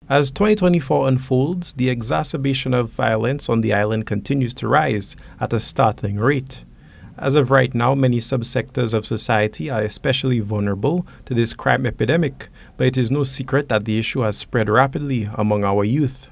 As 2024 unfolds, the exacerbation of violence on the island continues to rise at a startling rate. As of right now, many subsectors of society are especially vulnerable to this crime epidemic, but it is no secret that the issue has spread rapidly among our youth.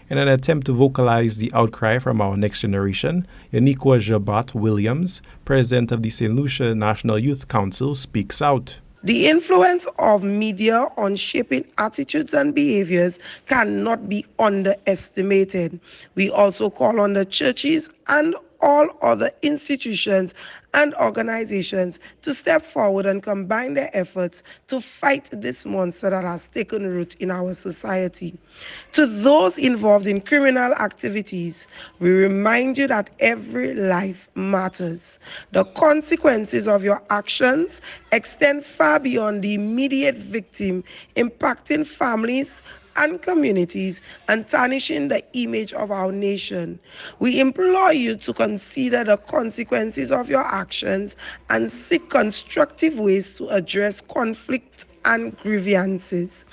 In an attempt to vocalize the outcry from our next generation, Yaniqua Jabat Williams, president of the St. Lucia National Youth Council, speaks out. The influence of media on shaping attitudes and behaviors cannot be underestimated. We also call on the churches and all other institutions and organizations to step forward and combine their efforts to fight this monster that has taken root in our society. To those involved in criminal activities, we remind you that every life matters. The consequences of your actions extend far beyond the immediate victim, impacting families and communities and tarnishing the image of our nation. We implore you to consider the consequences of your actions and seek constructive ways to address conflict and grievances.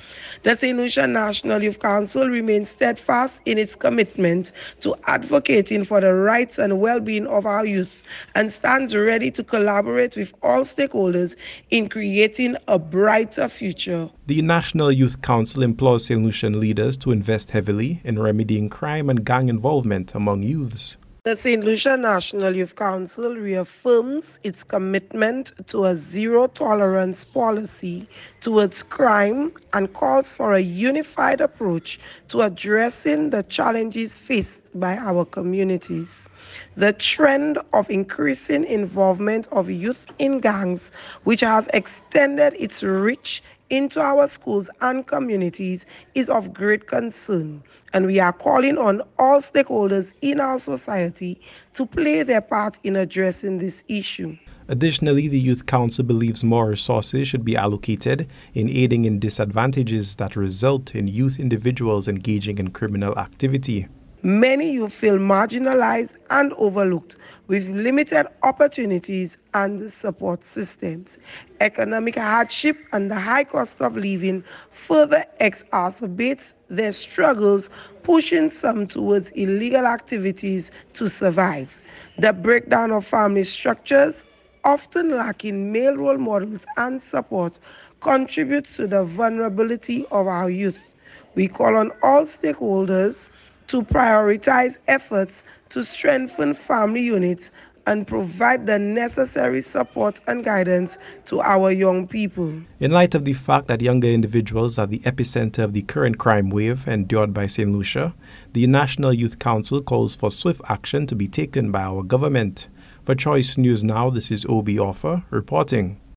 The St. Lucia National Youth Council remains steadfast in its commitment to advocating for the rights and well-being of our youth and stands ready to collaborate with all stakeholders in creating a brighter future. The National Youth Council implores St. Lucian leaders to invest heavily in remedying crime and gang involvement among youths. The St. Lucia National Youth Council reaffirms its commitment to a zero-tolerance policy towards crime and calls for a unified approach to addressing the challenges faced by our communities. The trend of increasing involvement of youth in gangs, which has extended its reach into our schools and communities, is of great concern, and we are calling on all stakeholders in our society to play their part in addressing this issue. Additionally, the Youth Council believes more resources should be allocated in aiding in disadvantages that result in youth individuals engaging in criminal activity. Many youth feel marginalized and overlooked with limited opportunities and support systems. Economic hardship and the high cost of living further exacerbates their struggles, pushing some towards illegal activities to survive. The breakdown of family structures, often lacking male role models and support, contributes to the vulnerability of our youth. We call on all stakeholders to prioritize efforts to strengthen family units and provide the necessary support and guidance to our young people. In light of the fact that younger individuals are the epicenter of the current crime wave endured by St. Lucia, the National Youth Council calls for swift action to be taken by our government. For Choice News Now, this is Obi Offor reporting.